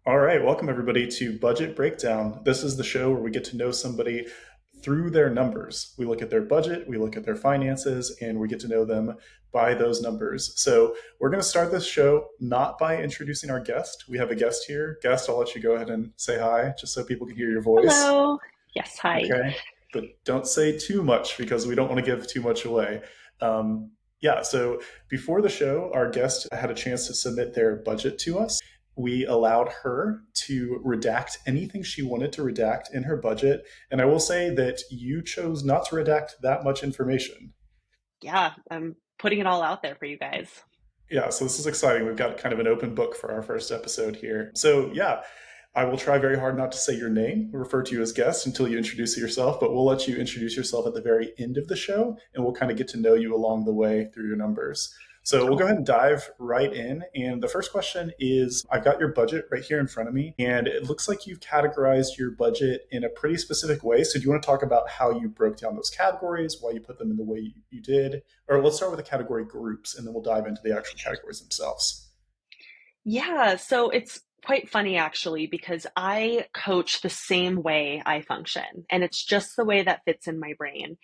All right, welcome everybody to Budget Breakdown. This is the show where we get to know somebody through their numbers. We look at their budget, we look at their finances, and we get to know them by those numbers. So, we're going to start this show not by introducing our guest. We have a guest here. Guest, I'll let you go ahead and say hi just so people can hear your voice. Hello. Yes, hi. Okay. But don't say too much because we don't want to give too much away. Yeah, so before the show, our guest had a chance to submit their budget to us. We allowed her to redact anything she wanted to redact in her budget. And I will say that you chose not to redact that much information. Yeah, I'm putting it all out there for you guys. Yeah, so this is exciting. We've got kind of an open book for our first episode here. So, yeah, I will try very hard not to say your name, refer to you as guest until you introduce yourself, but we'll let you introduce yourself at the very end of the show, and we'll kind of get to know you along the way through your numbers. So we'll go ahead and dive right in. And the first question is I've got your budget right here in front of me, and it looks like you've categorized your budget in a pretty specific way. So do you want to talk about how you broke down those categories, why you put them in the way you did? Or let's start with the category groups, and then we'll dive into the actual categories themselves. Yeah, so it's quite funny actually because I coach the same way I function, and it's just the way that fits in my brain.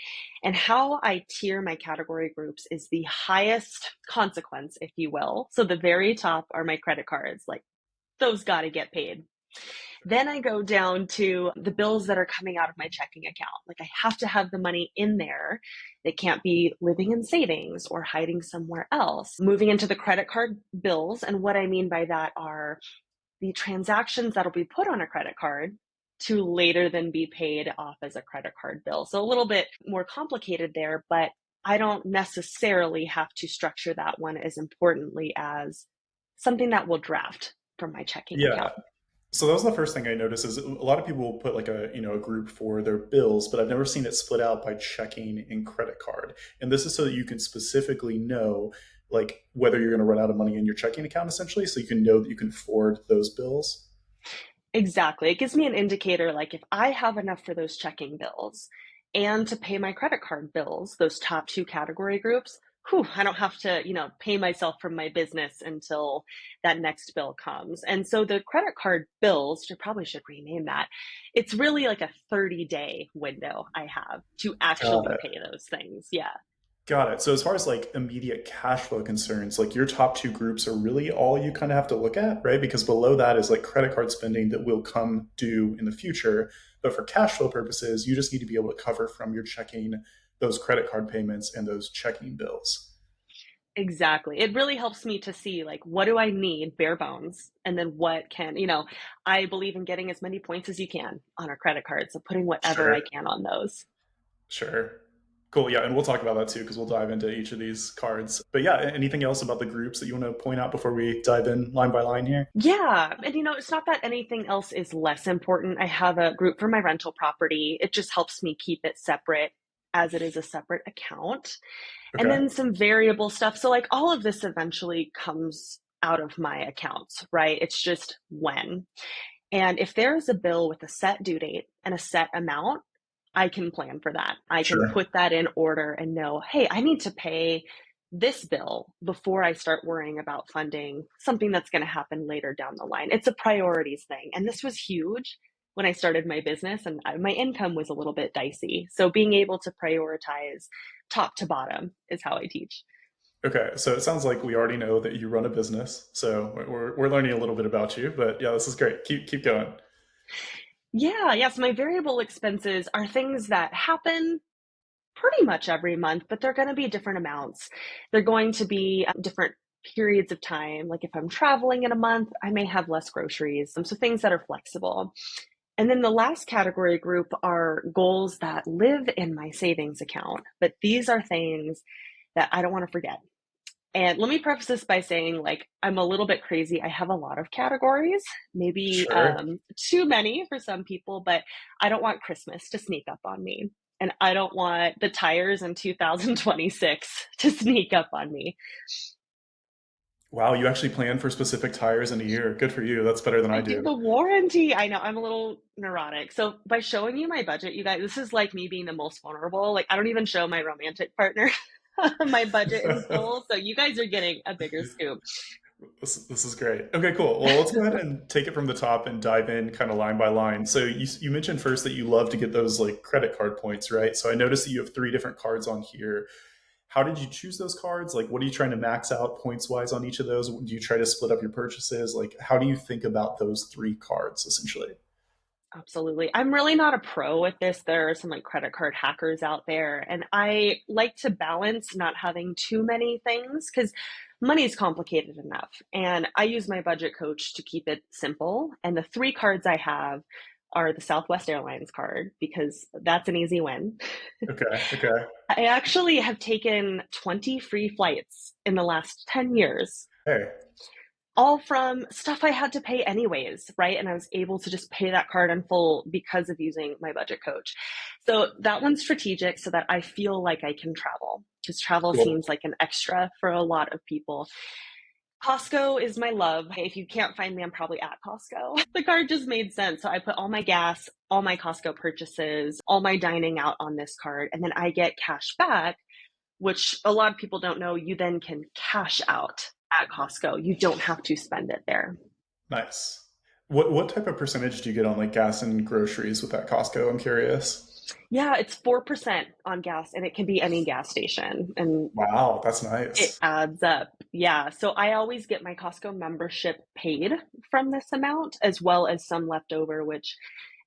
And how I tier my category groups is the highest consequence, if you will. So the very top are my credit cards, like those got to get paid. Then I go down to the bills that are coming out of my checking account. Like I have to have the money in there. It can't be living in savings or hiding somewhere else. Moving into the credit card bills. And what I mean by that are the transactions that'll be put on a credit card to later then be paid off as a credit card bill. So a little bit more complicated there, but I don't necessarily have to structure that one as importantly as something that will draft from my checking Yeah. account. So that was the first thing I noticed is a lot of people will put like a group for their bills, but I've never seen it split out by checking and credit card. And this is so that you can specifically know like whether you're going to run out of money in your checking account essentially, so you can know that you can afford those bills. Exactly. It gives me an indicator like if I have enough for those checking bills and to pay my credit card bills, those top two category groups, whew, I don't have to, pay myself from my business until that next bill comes. And so the credit card bills, which I probably should rename that, it's really like a 30-day window I have to Got actually it. pay those things. Yeah. Got it. So as far as like immediate cash flow concerns, like your top two groups are really all you kind of have to look at, right? Because below that is like credit card spending that will come due in the future. But for cash flow purposes, you just need to be able to cover from your checking those credit card payments and those checking bills. Exactly. It really helps me to see like what do I need bare bones and then what can, I believe in getting as many points as you can on a credit card. So putting whatever I Sure. can on those. Sure. Cool. Yeah, and we'll talk about that too because we'll dive into each of these cards. But yeah, anything else about the groups that you want to point out before we dive in line by line here? Yeah. And it's not that anything else is less important. I have a group for my rental property. It just helps me keep it separate as it is a separate account. And Okay. then some variable stuff. So like all of this eventually comes out of my accounts, right? It's just when. And if there is a bill with a set due date and a set amount, I can plan for that. I can Sure. put that in order and know, hey, I need to pay this bill before I start worrying about funding something that's going to happen later down the line. It's a priorities thing. And this was huge when I started my business and my income was a little bit dicey. So being able to prioritize top to bottom is how I teach. Okay. So it sounds like we already know that you run a business. So we're learning a little bit about you, but yeah, this is great. Keep going. Yeah, yes, my variable expenses are things that happen pretty much every month, but they're going to be different amounts. They're going to be different periods of time. Like if I'm traveling in a month, I may have less groceries. So things that are flexible. And then the last category group are goals that live in my savings account, but these are things that I don't want to forget. And let me preface this by saying, like, I'm a little bit crazy. I have a lot of categories, maybe Sure. too many for some people, but I don't want Christmas to sneak up on me. And I don't want the tires in 2026 to sneak up on me. Wow, you actually plan for specific tires in a year. Good for you. That's better than I I do do. the warranty. I know I'm a little neurotic. So by showing you my budget, you guys, this is like me being the most vulnerable. Like I don't even show my romantic partner my budget in full. So you guys are getting a bigger scoop. This is great. Okay, cool. Well, let's go ahead and take it from the top and dive in kind of line by line. So you mentioned first that you love to get those like credit card points, right? So I noticed that you have three different cards on here. How did you choose those cards? Like, what are you trying to max out points wise on each of those? Do you try to split up your purchases? Like, how do you think about those three cards essentially? Absolutely. I'm really not a pro with this. There are some like credit card hackers out there, and I like to balance not having too many things because money is complicated enough. And I use my budget coach to keep it simple. And the three cards I have are the Southwest Airlines card because that's an easy win. Okay, okay. I actually have taken 20 free flights in the last 10 years, Hey, all from stuff I had to pay anyways, right? And I was able to just pay that card in full because of using my budget coach. So that one's strategic so that I feel like I can travel because travel cool. seems like an extra for a lot of people. Costco is my love. If you can't find me, I'm probably at Costco. The card just made sense. So I put all my gas, all my Costco purchases, all my dining out on this card, and then I get cash back, which a lot of people don't know. You then can cash out at Costco. You don't have to spend it there. Nice. What type of percentage do you get on like gas and groceries with that Costco? I'm curious. Yeah, it's 4% on gas, and it can be any gas station. And Wow, that's it nice. adds up. Yeah. So I always get my Costco membership paid from this amount, as well as some leftover, which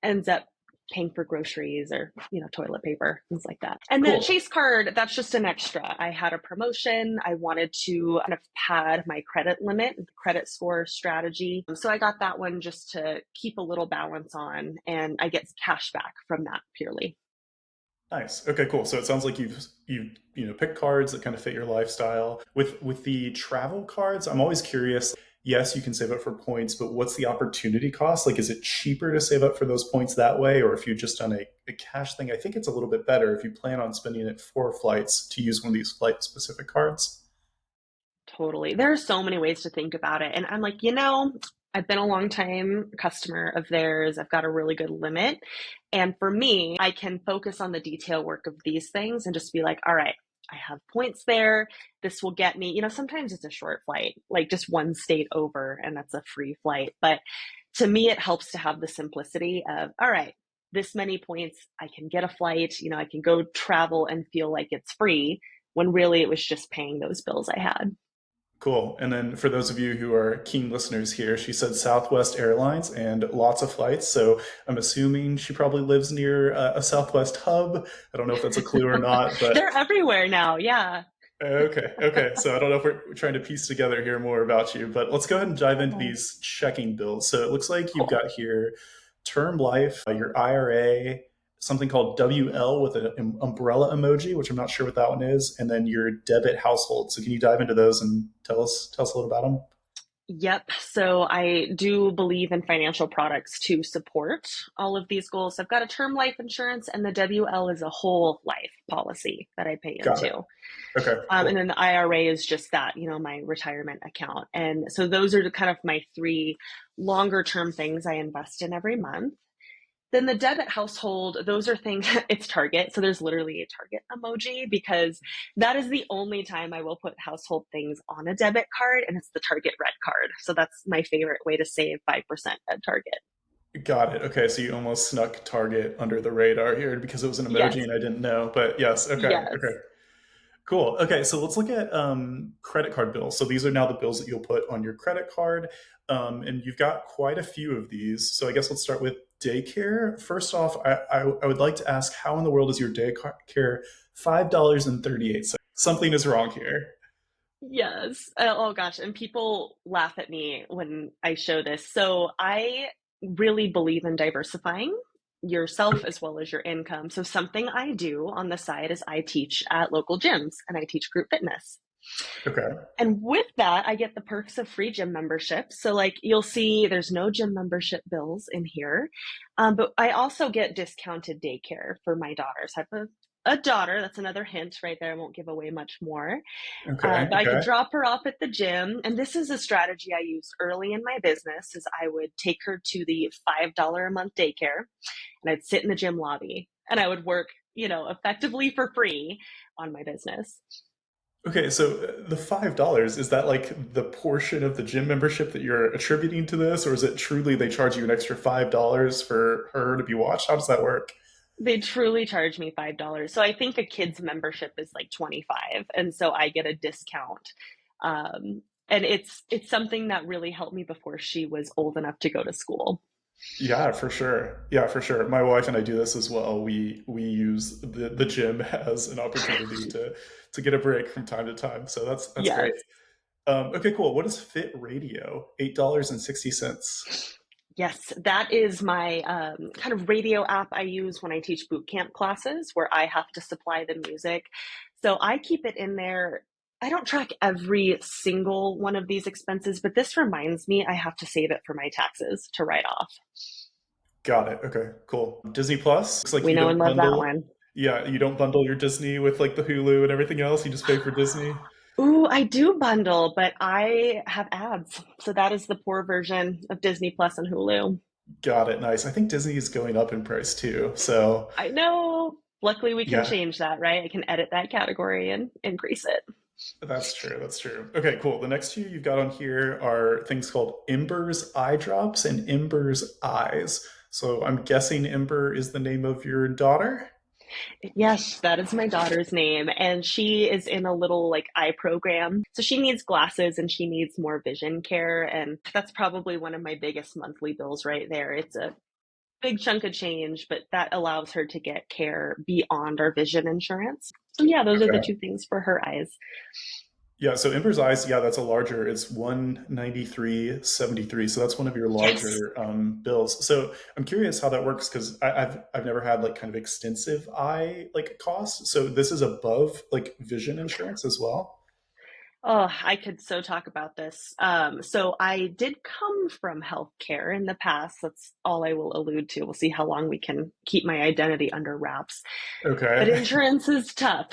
ends up paying for groceries or, toilet paper, things like that. And then Cool. Chase card, that's just an extra. I had a promotion. I wanted to kind of pad my credit limit, credit score strategy. So I got that one just to keep a little balance on, and I get cash back from that purely. Nice. Okay, cool. So it sounds like you've picked cards that kind of fit your lifestyle. With the travel cards, I'm always curious. Yes, you can save up for points, but what's the opportunity cost? Like, is it cheaper to save up for those points that way, or if you've just done a cash thing? I think it's a little bit better if you plan on spending it for flights to use one of these flight specific cards. Totally. There are so many ways to think about it. And I'm like, I've been a long time customer of theirs. I've got a really good limit. And for me, I can focus on the detail work of these things and just be like, all right, I have points there. This will get me, sometimes it's a short flight, like just one state over, and that's a free flight. But to me, it helps to have the simplicity of, all right, this many points, I can get a flight, I can go travel and feel like it's free when really it was just paying those bills I had. Cool. And then for those of you who are keen listeners here, she said Southwest Airlines and lots of flights. So I'm assuming she probably lives near a Southwest hub. I don't know if that's a clue or not, but They're everywhere now. Yeah. okay. Okay. So I don't know if we're trying to piece together here more about you, but let's go ahead and dive into Oh, these checking bills. So it looks like you've cool. got here term life, your IRA, something called WL with an umbrella emoji, which I'm not sure what that one is, and then your debit household. So can you dive into those and tell us a little about them? Yep. So I do believe in financial products to support all of these goals. So I've got a term life insurance, and the WL is a whole life policy that I pay Got it. into. Okay, And cool. then the IRA is just that, my retirement account. And so those are the kind of my three longer term things I invest in every month. Then the debit household, those are things, it's Target. So there's literally a Target emoji because that is the only time I will put household things on a debit card, and it's the Target Red card. So that's my favorite way to save 5% at Target. Got it. Okay, so you almost snuck Target under the radar here because it was an emoji Yes, and I didn't know. But yes, okay, okay. yes. Cool. Okay, so let's look at credit card bills. So these are now the bills that you'll put on your credit card, and you've got quite a few of these. So I guess let's start with daycare. First off, I would like to ask, how in the world is your daycare $5.38? Something is wrong here. Yes. Oh gosh. And people laugh at me when I show this. So I really believe in diversifying yourself as well as your income. So something I do on the side is I teach at local gyms and I teach group fitness. Okay. And with that, I get the perks of free gym membership. So, like, you'll see there's no gym membership bills in here. But I also get discounted daycare for my daughters. I have a daughter. That's another hint right there. I won't give away much more. Okay. But I could Okay. drop her off at the gym. And this is a strategy I used early in my business is I would take her to the $5 a month daycare and I'd sit in the gym lobby and I would work, effectively for free on my business. Okay, so the $5, is that like the portion of the gym membership that you're attributing to this, or is it truly they charge you an extra $5 for her to be watched? How does that work? They truly charge me $5. So I think a kid's membership is like 25, and so I get a discount. And it's something that really helped me before she was old enough to go to school. Yeah, for sure. Yeah, for sure. My wife and I do this as well. We use the gym as an opportunity to get a break from time to time. So that's great. Yes. Okay, cool. What is Fit Radio? $8.60. Yes, that is my kind of radio app I use when I teach boot camp classes where I have to supply the music. So I keep it in there. I don't track every single one of these expenses, but this reminds me I have to save it for my taxes to write off. Got it. Okay, cool. Disney Plus. Looks like We you know and don't love that bundle. one. Yeah, you don't bundle your Disney with like the Hulu and everything else. You just pay for Disney. Ooh, I do bundle, but I have ads. So that is the poor version of Disney Plus and Hulu. Got it. Nice. I think Disney is going up in price too. So I know. Luckily, we can yeah, change that, right? I can edit that category and increase it. that's true. That's true. Okay, cool. The next two you've got on here are things called Ember's Eye Drops and Ember's Eyes. So I'm guessing Ember is the name of your daughter. Yes, that is my daughter's name. And she is in a little like eye program. So she needs glasses and she needs more vision care. And that's probably one of my biggest monthly bills right there. It's a big chunk of change, but that allows her to get care beyond our vision insurance. So yeah, those are the Okay. two things for her eyes. Yeah, so Ember's Eyes, yeah, that's a larger. It's 193.73. So that's one of your Yes. larger bills. So I'm curious how that works because I've never had like kind of extensive eye like costs. So this is above like vision insurance as well. Oh, I could so talk about this. So I did come from healthcare in the past. That's all I will allude to. We'll see how long we can keep my identity under wraps. But Okay. insurance is tough.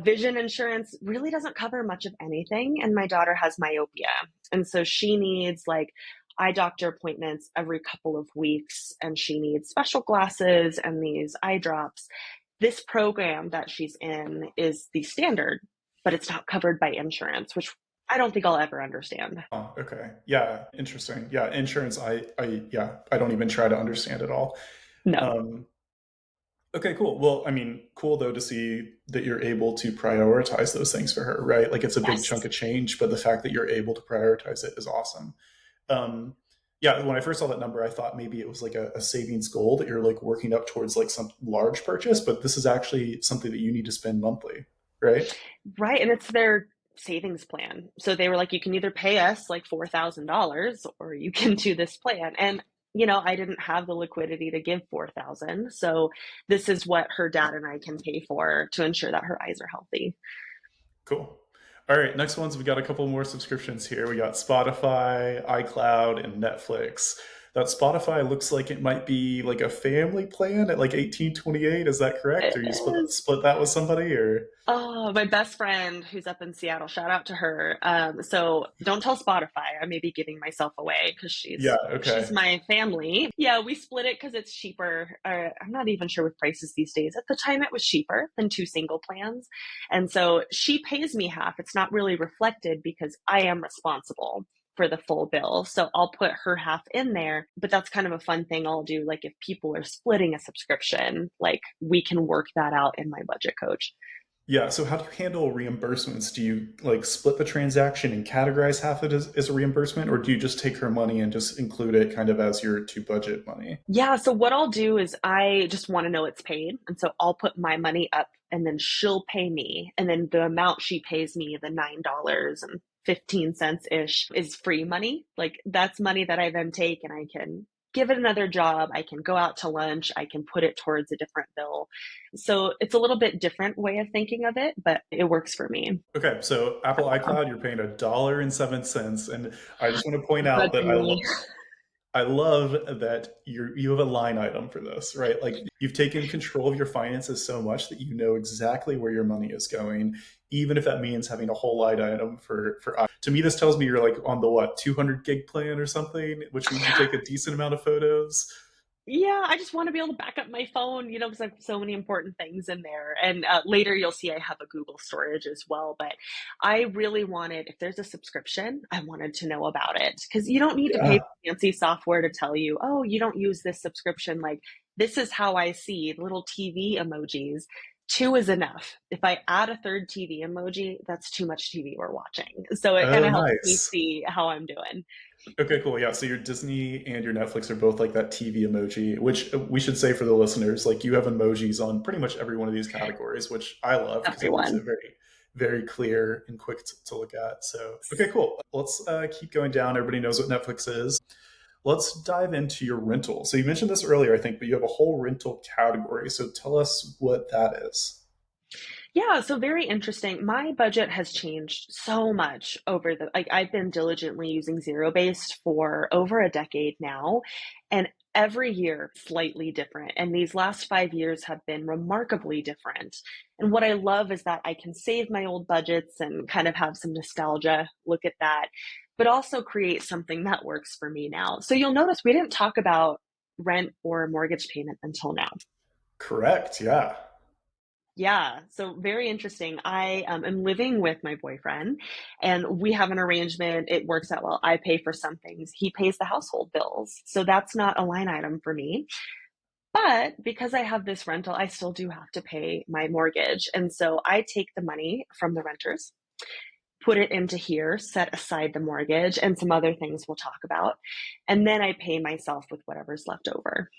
Vision insurance really doesn't cover much of anything, and my daughter has myopia. And so she needs like eye doctor appointments every couple of weeks, and she needs special glasses and these eye drops. This program that she's in is the standard, but it's not covered by insurance, which I don't think I'll ever understand. Oh, okay. Yeah, interesting. Yeah, insurance. Yeah, I don't even try to understand it all. No, Um, Okay, cool. Well, I mean, cool though to see that you're able to prioritize those things for her, right? Like it's a big chunk yes. of change, but the fact that you're able to prioritize it is awesome. Um, yeah, when I first saw that number, I thought maybe it was like a savings goal that you're like working up towards like some large purchase, but this is actually something that you need to spend monthly, right? Right. And it's their savings plan. So they were like, you can either pay us like $4,000 or you can do this plan. And, I didn't have the liquidity to give 4,000. So this is what her dad and I can pay for to ensure that her eyes are healthy. Cool. All right, next ones we got a couple more subscriptions here. We got Spotify, iCloud, and Netflix. That Spotify looks like it might be like a family plan at like 1828. Is that correct? It Or you is. split that with somebody or Oh, my best friend who's up in Seattle, shout out to her. So don't tell Spotify. I may be giving myself away because yeah, she's okay. my family. Yeah, we split it because it's cheaper. I'm not even sure with prices these days. At the time, it was cheaper than two single plans, and so she pays me half. It's not really reflected because I am responsible for the full bill. So I'll put her half in there, but that's kind of a fun thing I'll do. Like if people are splitting a subscription, like we can work that out in my budget coach. Yeah, so how do you handle reimbursements? Do you like split the transaction and categorize half of it as a reimbursement, or do you just take her money and just include it kind of as your to budget money? Yeah, so what I'll do is I just want to know it's paid. And so I'll put my money up and then she'll pay me. And then the amount she pays me, the $9.15 ish, is free money. Like that's money that I then take and I can give it another job. I can go out to lunch. I can put it towards a different bill. So it's a little bit different way of thinking of it, but it works for me. Okay, so Apple iCloud, you're paying $1.07, and I just want to point Good out that for me. I love that you have a line item for this, right? Like you've taken control of your finances so much that you know exactly where your money is going, even if that means having a whole line item for. To me, this tells me you're like on the what 200 gig plan or something, which means you take a decent amount of photos. Yeah, I just want to be able to back up my phone, because I have so many important things in there. And later you'll see I have a Google storage as well. But I really wanted, if there's a subscription, I wanted to know about it because you don't need to pay Yeah. for fancy software to tell you, oh, you don't use this subscription. Like, this is how I see little TV emojis. Two is enough. If I add a third TV emoji, that's too much TV we're watching. So it kind Oh, of helps me nice. see how I'm doing. Okay, cool. Yeah, so your Disney and your Netflix are both like that TV emoji, which we should say for the listeners, like you have emojis on pretty much every one of these categories, which I love because it makes it Everyone. very, very clear and quick to look at. So, okay, cool. Let's keep going down. Everybody knows what Netflix is. Let's dive into your rental. So you mentioned this earlier, I think, but you have a whole rental category. So tell us what that is. Yeah, so very interesting. My budget has changed so much over I've been diligently using zero based for over a decade now, and every year slightly different. And these last 5 years have been remarkably different. And what I love is that I can save my old budgets and kind of have some nostalgia, look at that, but also create something that works for me now. So you'll notice we didn't talk about rent or mortgage payment until now. Correct. Yeah. Yeah, so very interesting. I am living with my boyfriend, and we have an arrangement. It works out well. I pay for some things, he pays the household bills. So that's not a line item for me. But because I have this rental, I still do have to pay my mortgage. And so I take the money from the renters, put it into here, set aside the mortgage and some other things we'll talk about. And then I pay myself with whatever's left over.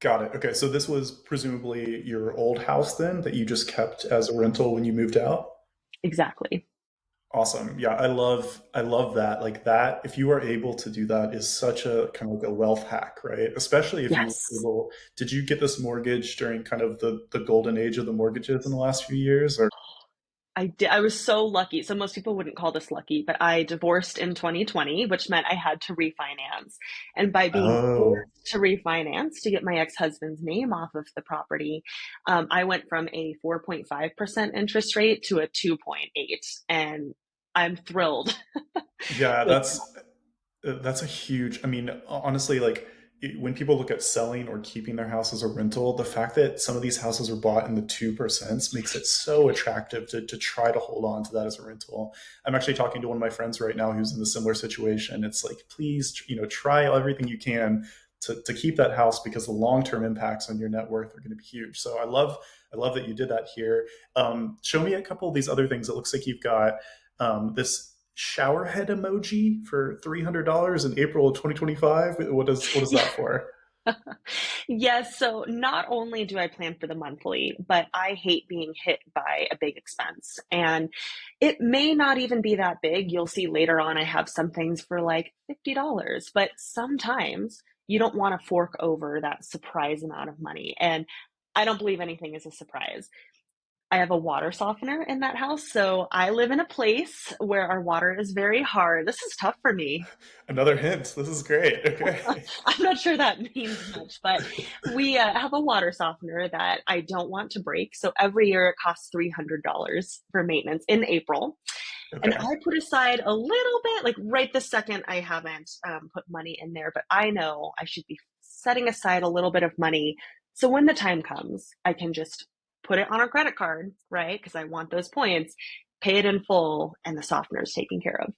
Got it. Okay, so this was presumably your old house then that you just kept as a rental when you moved out? Exactly. Awesome. Yeah, I love that. Like that, if you are able to do that is such a kind of like a wealth hack, right? Especially if you were Yes. able, did you get this mortgage during kind of the golden age of the mortgages in the last few years or I did. I was so lucky. So most people wouldn't call this lucky, but I divorced in 2020, which meant I had to refinance. And by being oh, forced to refinance to get my ex-husband's name off of the property, I went from a 4.5% interest rate to a 2.8, and I'm thrilled yeah, with that's a huge, I mean, honestly, like when people look at selling or keeping their house as a rental, the fact that some of these houses are bought in the 2% makes it so attractive to try to hold on to that as a rental. I'm actually talking to one of my friends right now who's in a similar situation. It's like, please, try everything you can to keep that house because the long-term impacts on your net worth are going to be huge. So I love that you did that here. Show me a couple of these other things. It looks like you've got this shower head emoji for $300 in April of 2025. What is yeah. that for? Yes, so not only do I plan for the monthly, but I hate being hit by a big expense. And it may not even be that big. You'll see later on, I have some things for like $50, but sometimes you don't want to fork over that surprise amount of money. And I don't believe anything is a surprise. I have a water softener in that house. So I live in a place where our water is very hard. This is tough for me. Another hint. This is great. Okay. I'm not sure that means much, but we have a water softener that I don't want to break. So every year it costs $300 for maintenance in April. And Okay. I put aside a little bit, like right this second, I haven't put money in there, but I know I should be setting aside a little bit of money. So when the time comes, I can just put it on a credit card, right? Because I want those points, pay it in full, and the softener is taken care of.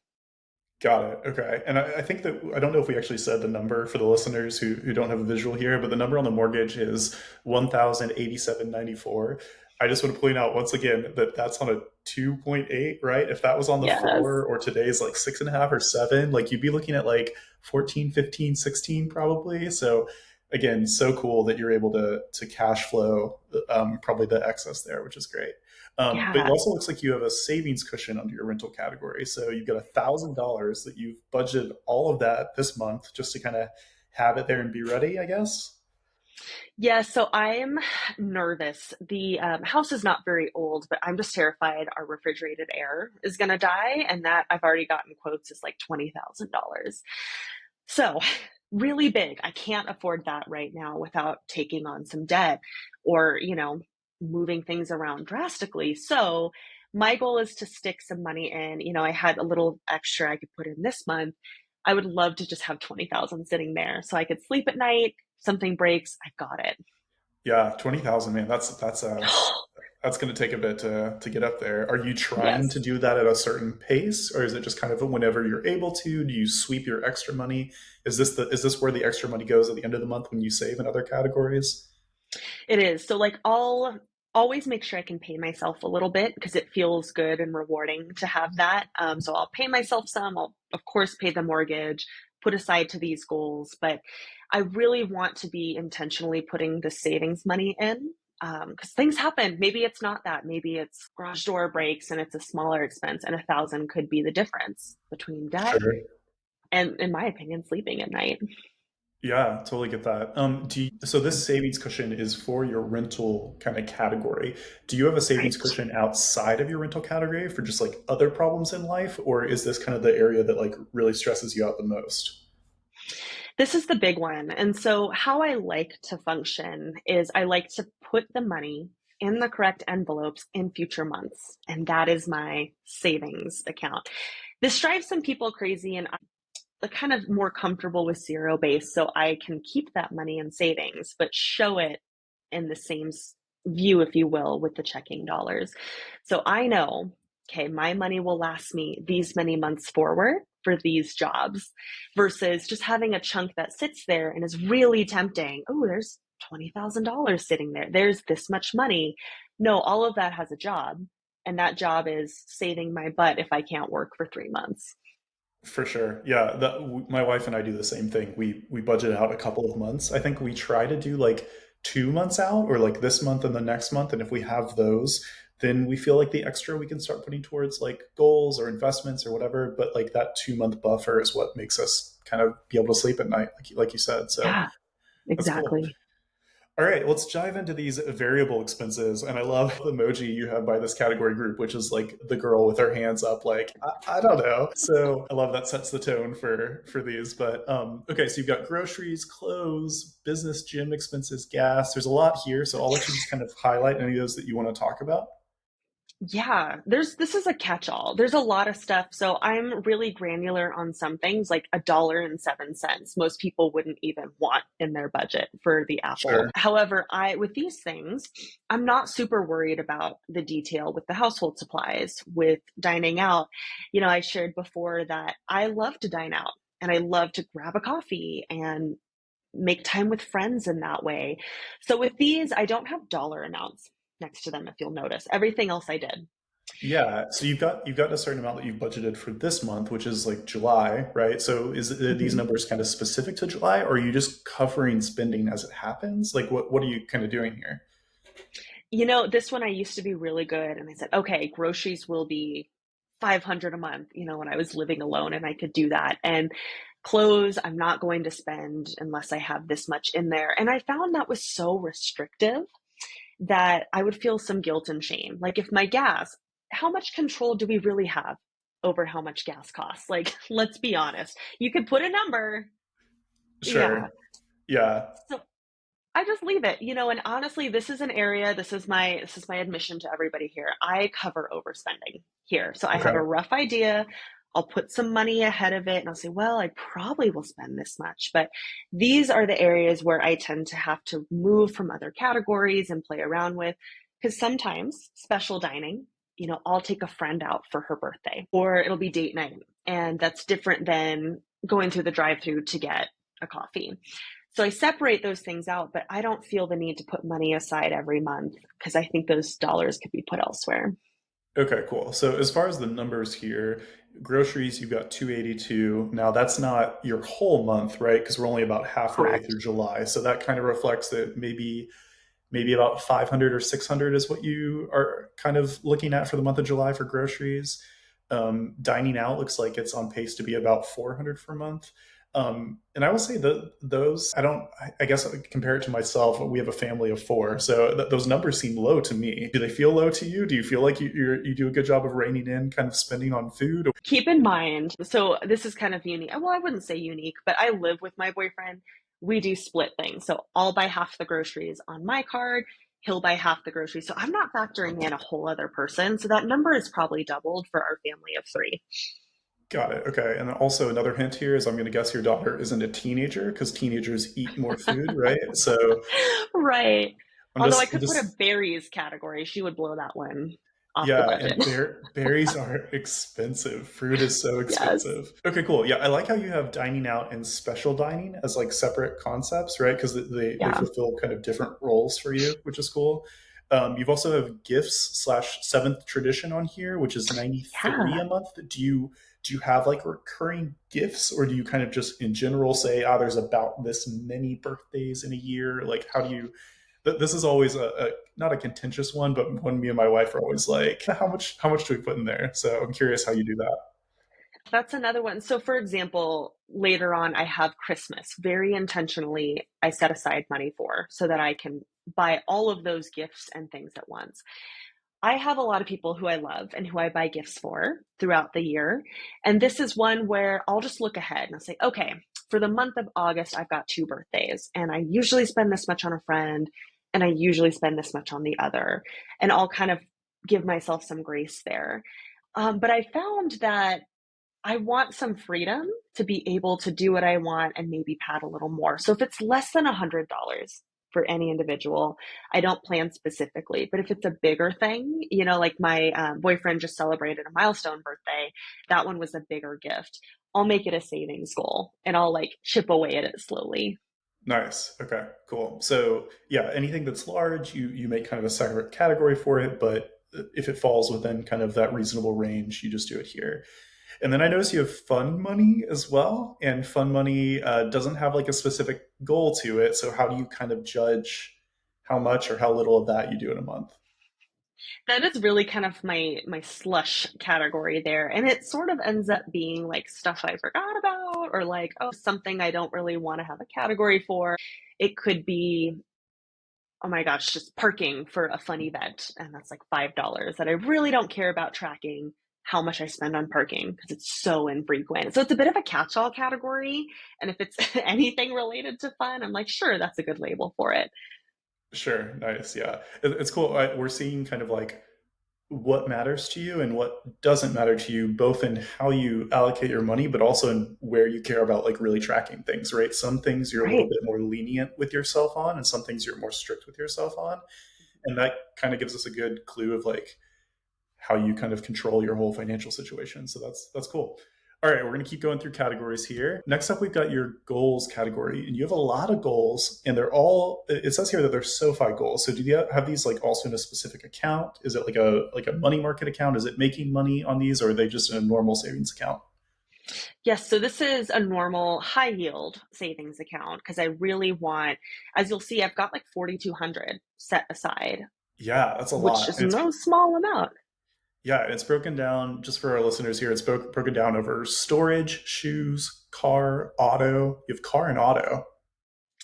Got it. Okay. And I think that I don't know if we actually said the number for the listeners who don't have a visual here, but the number on the mortgage is 1,087.94. I just want to point out once again that that's on a 2.8, right? If that was on the Yes. 4 or today's like 6.5 or 7, like you'd be looking at like 14, 15, 16 probably. So again, so cool that you're able to cash flow probably the excess there, which is great. But it Yeah. also looks like you have a savings cushion under your rental category. So you've got $1,000 that you've budgeted all of that this month just to kind of have it there and be ready, I guess. Yeah, so I'm nervous. The house is not very old, but I'm just terrified our refrigerated air is going to die. And that I've already gotten quotes is like $20,000. So, really big. I can't afford that right now without taking on some debt or, moving things around drastically. So, my goal is to stick some money in. I had a little extra I could put in this month, I would love to just have 20,000 sitting there so I could sleep at night. Something breaks, I've got it. Yeah, 20,000, man. That's going to take a bit to get up there. Are you trying to Yes. do that at a certain pace, or is it just kind of whenever you're able to? Do you sweep your extra money? Is this where the extra money goes at the end of the month when you save in other categories? It is. So like I'll always make sure I can pay myself a little bit because it feels good and rewarding to have that. So I'll pay myself some. I'll of course pay the mortgage, put aside to these goals, but I really want to be intentionally putting the savings money in because things happen. Maybe it's not that. Maybe it's garage door breaks and it's a smaller expense, and 1,000 could be the difference between debt Sure. and, in my opinion, sleeping at night. Yeah, totally get that. So this savings cushion is for your rental kind of category. Do you have a savings Right. cushion outside of your rental category for just like other problems in life, or is this kind of the area that like really stresses you out the most? This is the big one. And so, how I like to function is I like to put the money in the correct envelopes in future months. And that is my savings account. This drives some people crazy, and I'm kind of more comfortable with zero base. So I can keep that money in savings, but show it in the same view, if you will, with the checking dollars. So I know, okay, my money will last me these many months forward for these jobs versus just having a chunk that sits there and is really tempting. Oh, there's $20,000 sitting there. There's this much money. No, all of that has a job. And that job is saving my butt if I can't work for 3 months. For sure. Yeah, my wife and I do the same thing. We budget out a couple of months. I think we try to do like 2 months out or like this month and the next month. And if we have those, then we feel like the extra we can start putting towards like goals or investments or whatever. But like that 2 month buffer is what makes us kind of be able to sleep at night, like you said. So Yeah, that's cool. exactly. All right, let's dive into these variable expenses. And I love the emoji you have by this category group, which is like the girl with her hands up, like, I don't know. So I love that sets the tone for these. But okay, so you've got groceries, clothes, business gym expenses, gas. There's a lot here. So I'll let you just kind of highlight any of those that you want to talk about. Yeah, this is a catch-all. There's a lot of stuff. So I'm really granular on some things, like $1.07. Most people wouldn't even want in their budget for the apple. Sure. However, I with these things, I'm not super worried about the detail with the household supplies, with dining out. I shared before that I love to dine out and I love to grab a coffee and make time with friends in that way. So with these, I don't have dollar amounts next to them if you'll notice. Everything else I did. Yeah, so you've got a certain amount that you've budgeted for this month, which is like July, right? So are these Mhm. numbers kind of specific to July, or are you just covering spending as it happens? Like what are you kind of doing here? This one I used to be really good and I said, okay, groceries will be 500 a month, when I was living alone and I could do that. And clothes, I'm not going to spend unless I have this much in there. And I found that was so restrictive that I would feel some guilt and shame. Like if my gas, how much control do we really have over how much gas costs? Like, let's be honest. You could put a number. Yeah. Sure. Yeah. So I just leave it, and honestly, this is an area, this is my admission to everybody here. I cover overspending here. So I have Okay. a rough idea. I'll put some money ahead of it and I'll say, well, I probably will spend this much. But these are the areas where I tend to have to move from other categories and play around with. Because sometimes special dining, I'll take a friend out for her birthday or it'll be date night. And that's different than going through the drive through to get a coffee. So I separate those things out, but I don't feel the need to put money aside every month because I think those dollars could be put elsewhere. Okay, cool. So as far as the numbers here, groceries, you've got 282. Now that's not your whole month, right? Because we're only about halfway Correct. through July. So that kind of reflects that maybe about 500 or 600 is what you are kind of looking at for the month of July for groceries. Dining out looks like it's on pace to be about 400 per month. And I will say that those, I guess I compare it to myself. We have a family of four. So those numbers seem low to me. Do they feel low to you? Do you feel like you do a good job of reining in kind of spending on food? Keep in mind, so this is kind of unique. Well, I wouldn't say unique, but I live with my boyfriend. We do split things. So I'll buy half the groceries on my card. He'll buy half the groceries. So I'm not factoring in a whole other person. So that number is probably doubled for our family of three. Got it. Okay. And then also another hint here is I'm going to guess your daughter isn't a teenager because teenagers eat more food, right? So Right. I'm Although I just, I'm could put a just, berries category. She would blow that one off the yeah. budget. And berries are expensive. Fruit is so Yes. expensive. Okay, cool. Yeah. I like how you have dining out and special dining as like separate concepts, right? Because they Yeah. fulfill kind of different roles for you, which is cool. You've also have gifts slash seventh tradition on here, which is 93 Yeah. a month. Do you have like recurring gifts, or do you kind of just in general say, ah, there's about this many birthdays in a year? Like, how do you? This is always a not a contentious one, but when me and my wife are always like, how much do we put in there? So I'm curious how you do that. That's another one. So, for example, later on, I have Christmas. Very intentionally, I set aside money for so that I can buy all of those gifts and things at once. I have a lot of people who I love and who I buy gifts for throughout the year. And this is one where I'll just look ahead and I'll say, okay, for the month of August, I've got two birthdays, and I usually spend this much on a friend, and I usually spend this much on the other. And I'll kind of give myself some grace there. But I found that I want some freedom to be able to do what I want and maybe pad a little more. So if it's less than $100 for any individual, I don't plan specifically. But if it's a bigger thing, like my boyfriend just celebrated a milestone birthday, that one was a bigger gift. I'll make it a savings goal and I'll like chip away at it slowly. Nice. Okay, cool. So yeah, anything that's large, you make kind of a separate category for it, but if it falls within kind of that reasonable range, you just do it here. And then I notice you have fun money as well, and fun money doesn't have like a specific goal to it. So how do you kind of judge how much or how little of that you do in a month? That is really kind of my slush category there. And it sort of ends up being like stuff I forgot about or like, oh, something I don't really want to have a category for. It could be, oh my gosh, just parking for a fun event. And that's like $5 that I really don't care about tracking how much I spend on parking because it's so infrequent. So it's a bit of a catch all category. And if it's anything related to fun, I'm like, sure, that's a good label for it. Sure, nice, yeah, it's cool. We're seeing kind of like what matters to you and what doesn't matter to you, both in how you allocate your money, but also in where you care about like really tracking things, right? Some things you're a little Right. bit more lenient with yourself on, and some things you're more strict with yourself on. And that kind of gives us a good clue of like how you kind of control your whole financial situation. So that's cool. All right, we're going to keep going through categories here. Next up, we've got your goals category, and you have a lot of goals, and they're all. It says here that they're SoFi goals. So, do you have these like also in a specific account? Is it like a money market account? Is it making money on these, or are they just in a normal savings account? Yes, so this is a normal high yield savings account because I really want, as you'll see, I've got like 4,200 set aside, Yeah, that's a which lot, is and it's no small amount. yeah, it's broken down just for our listeners here. It's broken down over storage, shoes, car, auto. You have car and auto.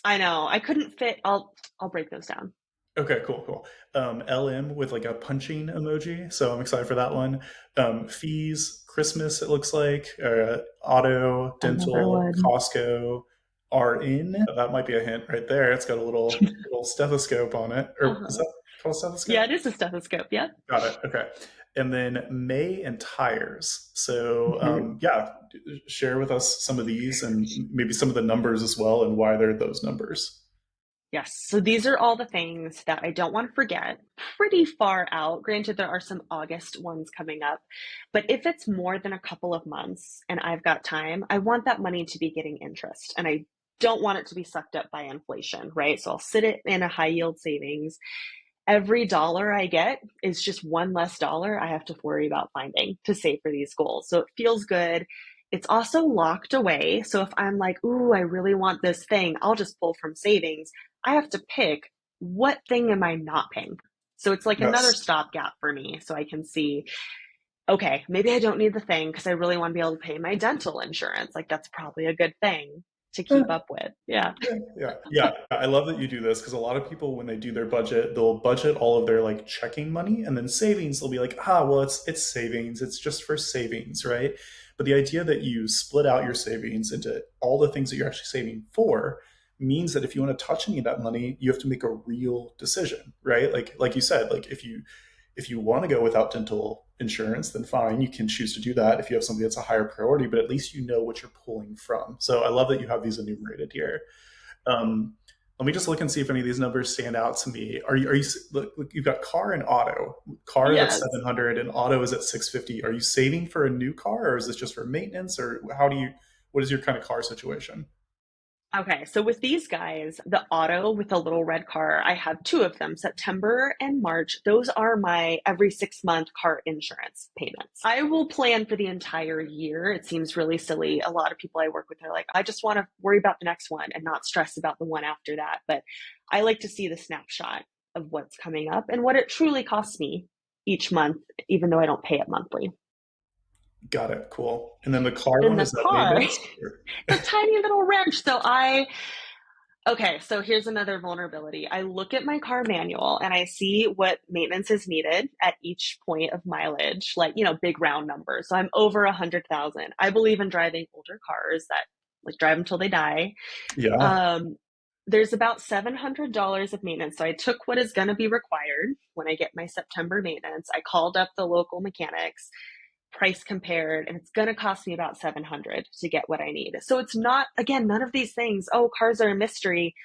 I know. I couldn't fit I'll break those down. Okay, cool, cool. LM with like a punching emoji, so I'm excited for that one. Fees, Christmas, it looks like. Auto, Another dental, one. Costco are in. That might be a hint right there. It's got a little stethoscope on it, or is Uh-huh. that called a stethoscope? Yeah, it is a stethoscope. Yeah. Got it. Okay. And then May and tires. So Mhm. yeah, share with us some of these and maybe some of the numbers as well, and why they're those numbers. Yes. So these are all the things that I don't want to forget. Pretty far out. Granted, there are some August ones coming up, but if it's more than a couple of months and I've got time, I want that money to be getting interest and I don't want it to be sucked up by inflation, right? So I'll sit it in a high yield savings. Every dollar I get is just one less dollar I have to worry about finding to save for these goals. So it feels good. It's also locked away. So if I'm like, ooh, I really want this thing, I'll just pull from savings. I have to pick what thing am I not paying? So it's like another Yes. stopgap for me. So I can see, okay, maybe I don't need the thing because I really want to be able to pay my dental insurance. Like that's probably a good thing to keep up with. Yeah. Yeah, yeah, yeah. I love that you do this because a lot of people, when they do their budget, they'll budget all of their like checking money, and then savings. They'll be like, ah, well, it's savings. It's just for savings, right? But the idea that you split out your savings into all the things that you're actually saving for means that if you want to touch any of that money, you have to make a real decision, right? Like you said, like if you want to go without dental insurance, then fine, you can choose to do that if you have something that's a higher priority, but at least you know what you're pulling from. So I love that you have these enumerated here. Um, Let me just look and see if any of these numbers stand out to me. Are you look, you've got car and auto. Car is at Yes. 700 and auto is at 650. Are you saving for a new car, or is this just for maintenance, or what is your kind of car situation? Okay, so with these guys, the auto with the little red car, I have two of them, September and March. Those are my every 6 month car insurance payments. I will plan for the entire year. It seems really silly. A lot of people I work with are like, I just want to worry about the next one and not stress about the one after that. But I like to see the snapshot of what's coming up and what it truly costs me each month, even though I don't pay it monthly. Got it. Cool. And then the car Then one, the is that car, maintenance? it's a tiny little wrench. Okay, so here's another vulnerability. I look at my car manual and I see what maintenance is needed at each point of mileage, like, big round numbers. So I'm over 100,000. I believe in driving older cars that like drive until they die. Yeah. Um, there's about $700 of maintenance. So I took what is going to be required when I get my September maintenance. I called up the local mechanics, price compared, and it's going to cost me about 700 to get what I need. So it's not, again, none of these things, oh, cars are a mystery.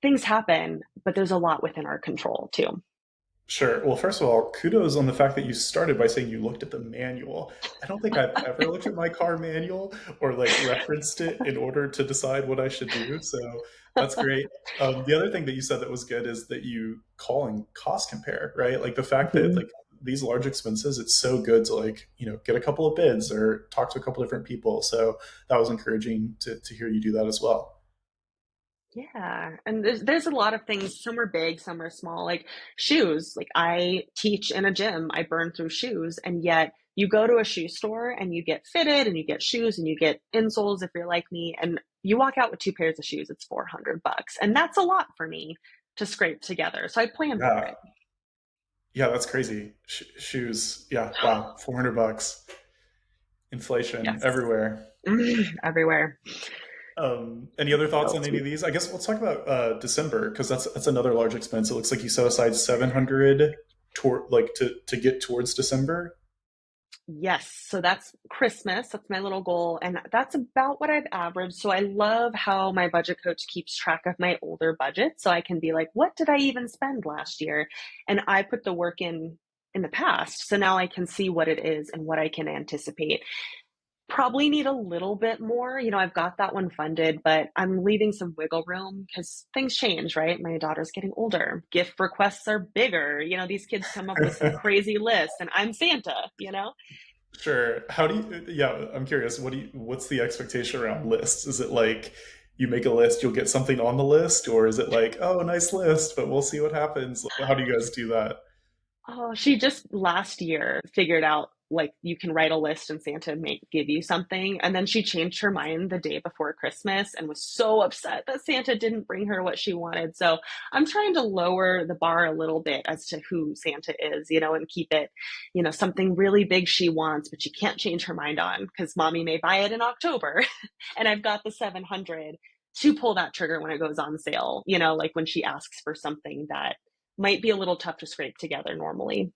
Things happen, but there's a lot within our control too. Sure. Well, first of all, kudos on the fact that you started by saying you looked at the manual. I don't think I've ever looked at my car manual or like referenced it in order to decide what I should do. So that's great. The other thing that you said that was good is that you call and cost compare, right? Like the fact that Mhm. like these large expenses, it's so good to like, get a couple of bids or talk to a couple different people. So that was encouraging to hear you do that as well. Yeah, and there's a lot of things. Some are big, some are small. Like shoes. Like I teach in a gym, I burn through shoes, and yet you go to a shoe store and you get fitted, and you get shoes, and you get insoles if you're like me, and you walk out with two pairs of shoes. It's $400, and that's a lot for me to scrape together. So I plan for Yeah. it. Yeah, that's crazy. Shoes. Yeah. Wow. $400. Inflation Yes, everywhere. everywhere. Any other thoughts So on any sweet. of these? I guess let's talk about December because that's another large expense. It looks like you set aside 700 toward like to get towards December. Yes. So that's Christmas. That's my little goal. And that's about what I've averaged. So I love how my budget coach keeps track of my older budget. So I can be like, what did I even spend last year? And I put the work in the past. So now I can see what it is and what I can anticipate. Probably need a little bit more. I've got that one funded, but I'm leaving some wiggle room because things change, right? My daughter's getting older. Gift requests are bigger. These kids come up with some crazy lists, and I'm Santa. Sure. How do you? Yeah, I'm curious. What's the expectation around lists? Is it like you make a list, you'll get something on the list, or is it like, oh, nice list, but we'll see what happens? How do you guys do that? Oh, she just last year figured out like you can write a list and Santa may give you something. And then she changed her mind the day before Christmas and was so upset that Santa didn't bring her what she wanted. So I'm trying to lower the bar a little bit as to who Santa is, and keep it, something really big she wants, but she can't change her mind on because mommy may buy it in October. And I've got the 700 to pull that trigger when it goes on sale, like when she asks for something that might be a little tough to scrape together normally.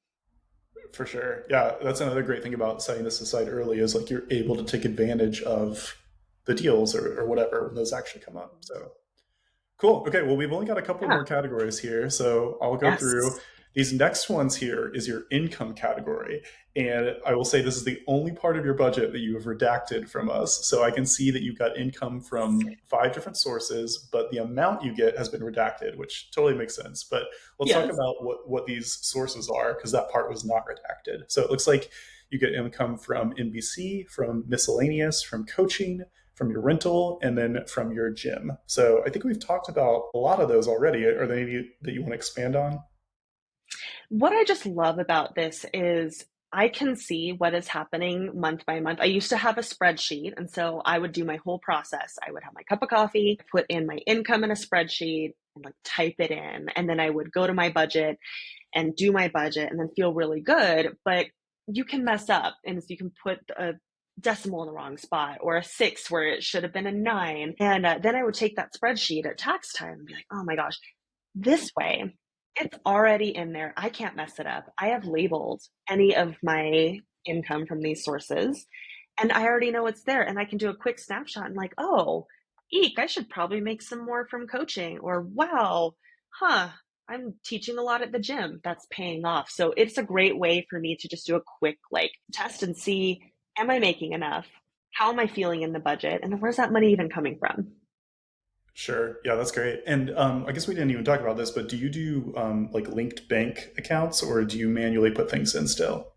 For sure. Yeah, that's another great thing about setting this aside early is like you're able to take advantage of the deals or whatever when those actually come up. So cool. Okay. Well, we've only got a couple Yeah. more categories here. So I'll go through Yes. these next ones here is your income category. And I will say this is the only part of your budget that you have redacted from us. So I can see that you've got income from five different sources, but the amount you get has been redacted, which totally makes sense. But let's talk Yes. about what these sources are because that part was not redacted. So it looks like you get income from NBC, from miscellaneous, from coaching, from your rental, and then from your gym. So I think we've talked about a lot of those already. Are there any that you want to expand on? What I just love about this is I can see what is happening month by month. I used to have a spreadsheet, and so I would do my whole process. I would have my cup of coffee, put in my income in a spreadsheet, and like type it in. And then I would go to my budget and do my budget and then feel really good. But you can mess up and you can put a decimal in the wrong spot or a six where it should have been a nine. And then I would take that spreadsheet at tax time and be like, oh my gosh, this way. It's already in there. I can't mess it up. I have labeled any of my income from these sources, and I already know it's there. And I can do a quick snapshot and, like, oh, eek, I should probably make some more from coaching. Or, wow, huh, I'm teaching a lot at the gym. That's paying off. So it's a great way for me to just do a quick, like, test and see, am I making enough? How am I feeling in the budget? And where's that money even coming from? Sure. Yeah, that's great. And I guess we didn't even talk about this, but do you do like linked bank accounts or do you manually put things in still?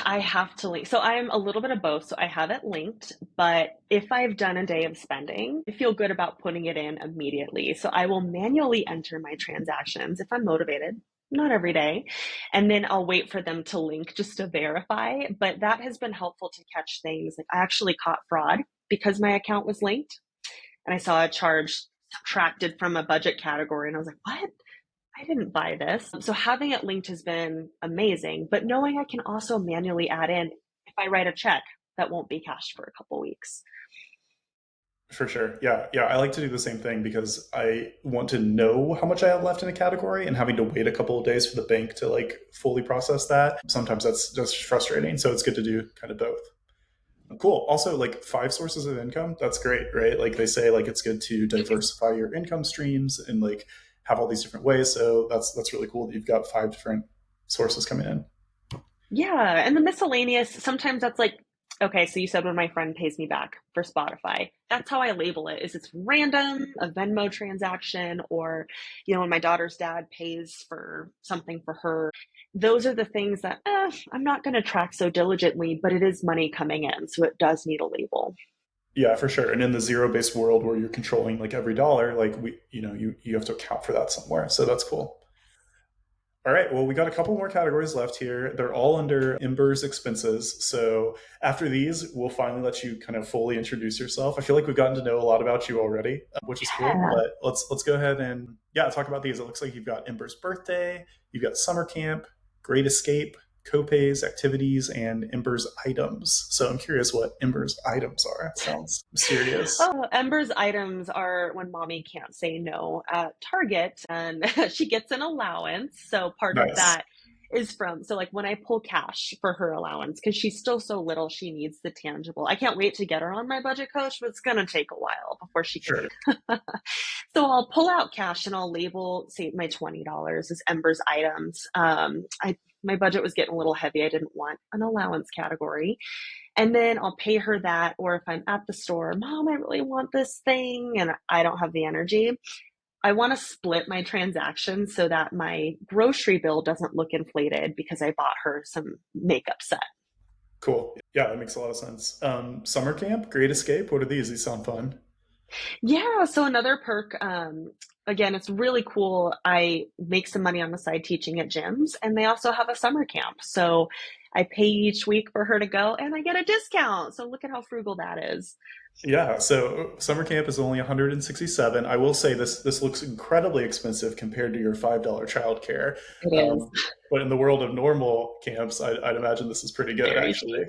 I have to link. So I'm a little bit of both. So I have it linked, but if I've done a day of spending, I feel good about putting it in immediately. So I will manually enter my transactions if I'm motivated, not every day. And then I'll wait for them to link just to verify. But that has been helpful to catch things. Like, I actually caught fraud because my account was linked and I saw a charge subtracted from a budget category. And I was like, what? I didn't buy this. So having it linked has been amazing, but knowing I can also manually add in if I write a check that won't be cashed for a couple weeks. For sure. Yeah. Yeah. I like to do the same thing because I want to know how much I have left in a category and having to wait a couple of days for the bank to like fully process that. Sometimes that's just frustrating. So it's good to do kind of both. Cool. Also, like five sources of income, that's great, right? Like they say, like it's good to diversify your income streams and like have all these different ways. So that's really cool that you've got five different sources coming in. Yeah, and the miscellaneous, sometimes that's like, okay, so you said when my friend pays me back for Spotify. That's how I label it. Is it's random, a Venmo transaction, or when my daughter's dad pays for something for her. Those are the things that I'm not going to track so diligently, but it is money coming in, so it does need a label. Yeah, for sure. And in the zero-based world where you're controlling like every dollar, like you have to account for that somewhere. So that's cool. All right. Well, we got a couple more categories left here. They're all under Ember's expenses. So after these, we'll finally let you kind of fully introduce yourself. I feel like we've gotten to know a lot about you already, which is cool. Yeah. But let's go ahead and yeah, talk about these. It looks like you've got Ember's birthday, you've got summer camp, Great Escape, copays, activities, and Ember's items. So I'm curious what Ember's items are. It sounds mysterious. Oh, Ember's items are when mommy can't say no at Target and she gets an allowance. So part of Nice. that is from, so like when I pull cash for her allowance, because she's still so little, she needs the tangible. I can't wait to get her on my budget coach, but it's going to take a while before she can Sure. leave. So I'll pull out cash and I'll label, say, my $20 as Ember's items. My budget was getting a little heavy. I didn't want an allowance category. And then I'll pay her that. Or if I'm at the store, Mom, I really want this thing and I don't have the energy. I want to split my transactions so that my grocery bill doesn't look inflated because I bought her some makeup set. Cool. Yeah, that makes a lot of sense. Summer camp, Great Escape. What are these? These sound fun. Yeah, so another perk, again, it's really cool. I make some money on the side teaching at gyms, and they also have a summer camp. So I pay each week for her to go, and I get a discount. So look at how frugal that is. Yeah, so summer camp is only 167. I will say this looks incredibly expensive compared to your $5 childcare. It is But in the world of normal camps, I'd imagine this is pretty good, very actually. cheap.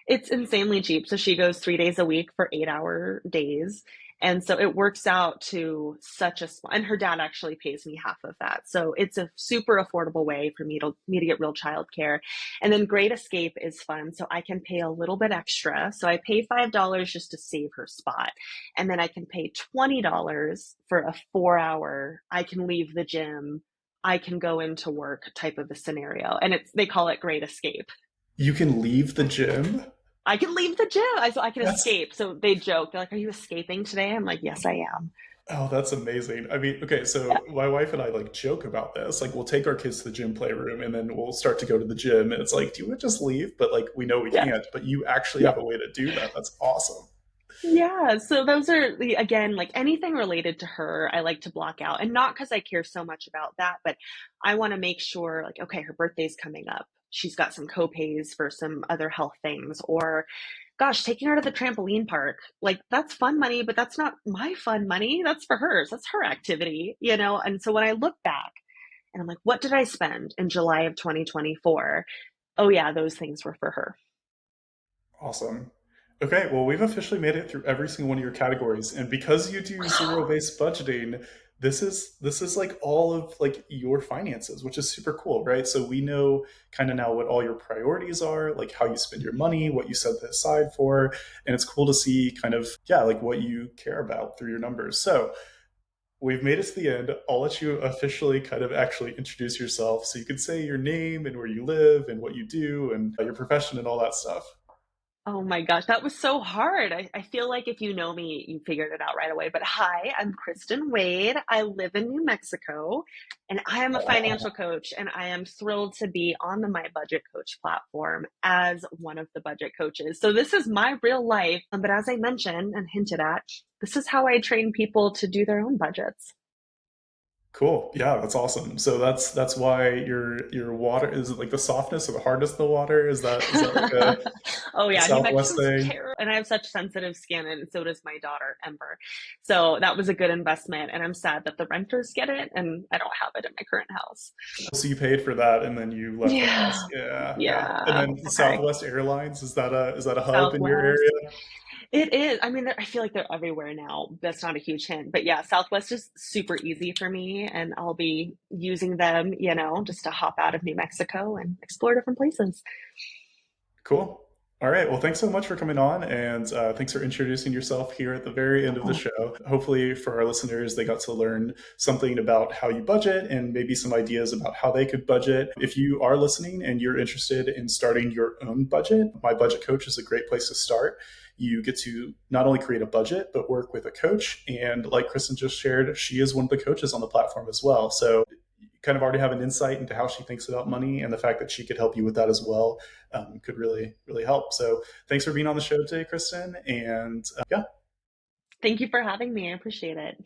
It's insanely cheap. So she goes 3 days a week for 8-hour days. And so it works out to such a small, and her dad actually pays me half of that. So it's a super affordable way for me to get real childcare. And then Great Escape is fun. So I can pay a little bit extra. So I pay $5 just to save her spot. And then I can pay $20 for a 4 hour, I can leave the gym, I can go into work type of a scenario. And they call it Great Escape. You can leave the gym. I can leave the gym. So I can That's escape. So they joke. They're like, "Are you escaping today?" I'm like, "Yes, I am." oh, that's amazing. I mean, okay, Yeah. so my wife and I like joke about this. Like, we'll take our kids to the gym playroom, and then we'll start to go to the gym, and it's like, do you want to just leave? But like, we know we Yeah. can't. But you actually Yeah. have a way to do that. That's awesome. Yeah. So those are again, like anything related to her, I like to block out. And not because I care so much about that, but I want to make sure, like, okay, her birthday's coming up. She's got some copays for some other health things, or gosh, taking her to the trampoline park. Like, that's fun money, but that's not my fun money. That's for hers. That's her activity. And so when I look back and I'm like, what did I spend in July of 2024? Oh, yeah, those things were for her. Awesome. Okay, well, we've officially made it through every single one of your categories. And because you do zero based budgeting, this is like all of like your finances, which is super cool, right? So we know kind of now what all your priorities are, like how you spend your money, what you set aside for, and it's cool to see kind of, yeah, like what you care about through your numbers. So we've made it to the end. I'll let you officially kind of actually introduce yourself, so you can say your name and where you live and what you do and your profession and all that stuff. Oh my gosh, that was so hard. I feel like if you know me, you figured it out right away. But hi, I'm Kristen Wade. I live in New Mexico and I am a financial coach, and I am thrilled to be on the My Budget Coach platform as one of the budget coaches. So this is my real life. But as I mentioned and hinted at, this is how I train people to do their own budgets. Cool. Yeah, that's awesome. So that's why your water is it like the softness or the hardness of the water? Is that like Oh a yeah, New Southwest Mexico's thing? terrible, and I have such sensitive skin, and so does my daughter Ember. So that was a good investment, and I'm sad that the renters get it, and I don't have it in my current house. So you paid for that and then you left the house. Yeah, Yeah, yeah. And yeah. then Okay, Southwest Airlines, is that a hub in your Southwest. area? It is. I mean, I feel like they're everywhere now. That's not a huge hint, but yeah, Southwest is super easy for me, and I'll be using them, just to hop out of New Mexico and explore different places. Cool. All right. Well, thanks so much for coming on, and thanks for introducing yourself here at the very end of the Oh, show. Hopefully, for our listeners, they got to learn something about how you budget and maybe some ideas about how they could budget. If you are listening and you're interested in starting your own budget, My Budget Coach is a great place to start. You get to not only create a budget, but work with a coach. And like Kristen just shared, she is one of the coaches on the platform as well. So kind of already have an insight into how she thinks about money, and the fact that she could help you with that as well could really, really help. So thanks for being on the show today, Kristen. And yeah, thank you for having me. I appreciate it.